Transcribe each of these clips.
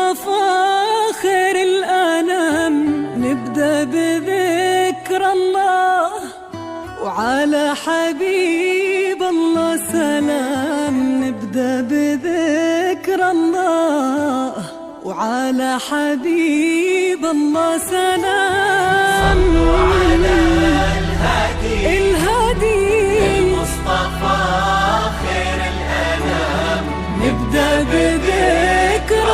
المصطفى خير الأنام نبدأ بذكر الله، وعلى حبيب الله سلام. نبدأ بذكر الله، وعلى حبيب الله سلام. صلوا على الهادي المصطفى خير الأنام. نبدأ بذكر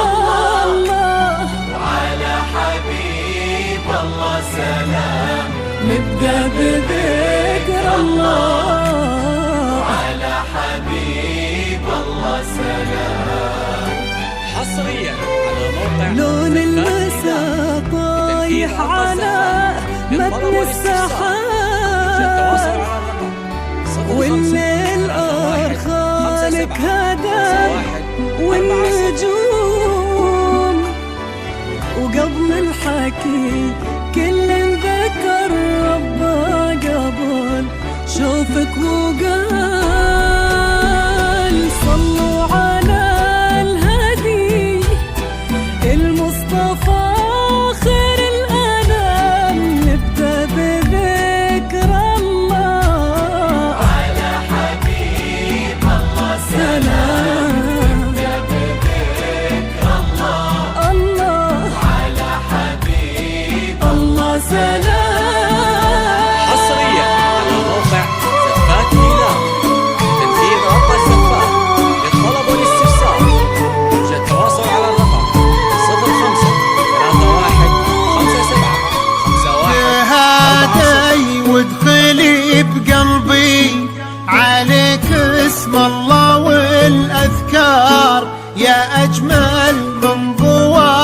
الله، وعلى حبيب الله سلام. نبدأ بذكر الله، وعلى حبيب الله سلام. حصريا على موقع لون المساء طايح على متن السحاب، والليل أرخانك هدى والنجوم، وقبل الحكي كل ذكر ربه قبل شوفك وقال. صلوا على الهادي المصطفى خير الأنام. نبدأ بذكر الله، على حبيب الله سلام. نبدأ بذكر الله. الله على حبيب الله سلام. حصريا على موقع زفات ميلان. تنفيذ رقم الزفات. للطلب والاستفسار يرجى التواصل على الرقم 05 31 57 51 هاتي وادخلي بقلبي عليك اسم الله والأذكار، يا أجمل من ضوى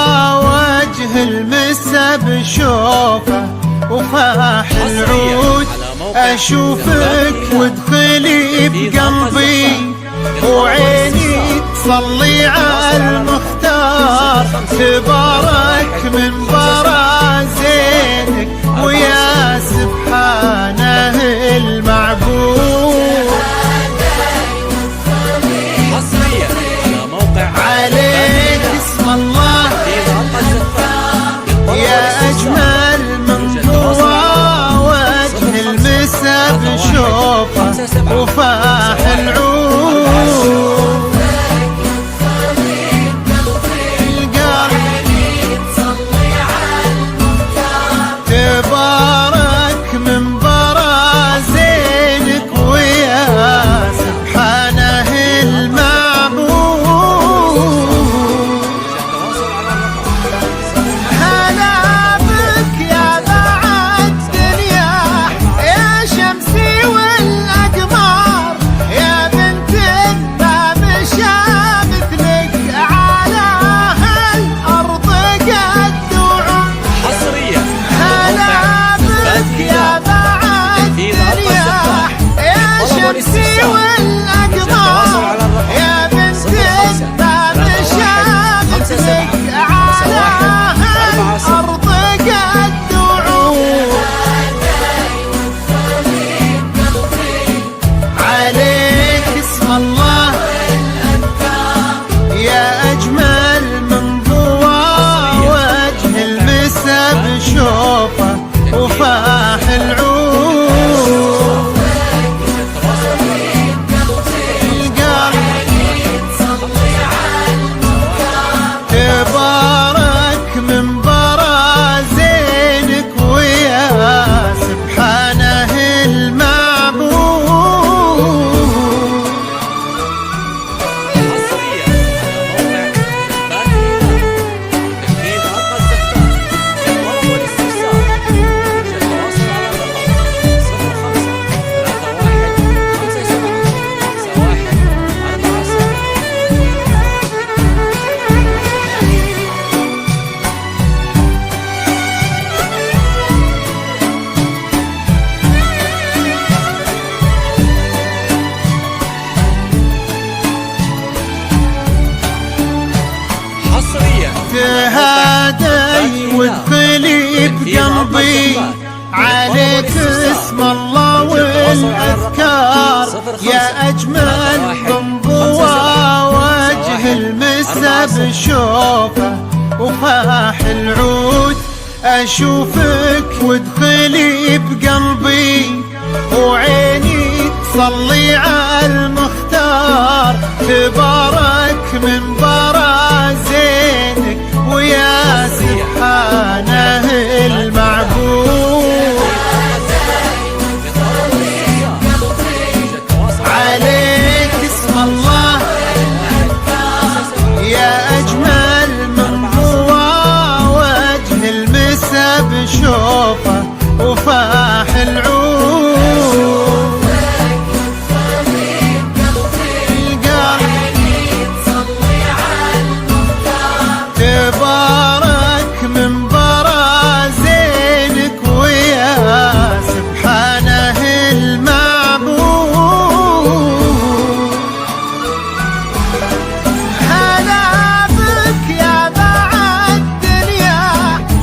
وجه المسة بشوفه وفاح العود. أشوفك وادخلي بقلبي وعيني تصلي على المختار، تبارك من برازينك ويا سبحانه المعبود. حصريا على موقع عليك اسم الله تنفيذ رقم الزفات. يا أجمل من ضوى وجه المسا بشوفه وفاح العود. تبارك من برازينك ويا سبحانه المعبود. هلا بك يا بعد دنيا يا شمسي والأقمار، يا بنت ما مشى مثلك على هالأرض قد وعمر. حصريا هلا بك يا بعد دنيا يا شمسي والأقمار، يا بنت ما مشى مثلك على هالأرض قد وعود. عليك اسم الله يا أجمل من ضوى وجه المسا بشوفه وفاح العود. تبارك من برازينك ويا سبحانه المعبود. حصريا على موقع زفات ميلان. تنفيذ رقم الزفات. للطلب والاستفسار يرجى التواصل على الرقم 05 31 57 51 47. حصريا تهادي وادخلي بقلبي عليك اسم الله والأذكار، يا أجمل من ضوى وجه المسا بشوفه وفاح العود أشوفك وادخلي بقلبي، وعيني تصلي على المختار، تبارك من برازينك ويا سبحانه المعبود. عليك اسم الله يا أجمل من ضوى وجه المسا بشوفه وفاح العود. تبارك من برازينك ويا سبحانه المعبود. هلا بك يا بعد الدنيا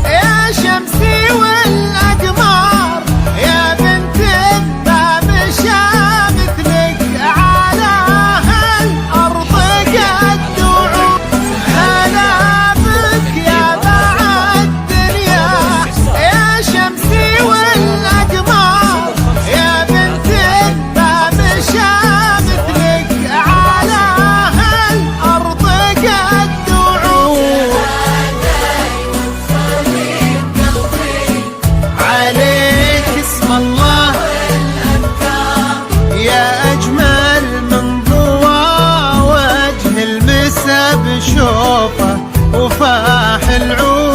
يا شمسي والأقمار، يا بنت الباب شامتلك على هالأرض قد وعود. هلا بك يا بعد الدنيا يا شمسي والأقمار، يا بنت الباب شامتلك على هالأرض قد وعود. عليك اسم الله يا أجمل من ضوى وجه المسا بشوفه وفاح العود.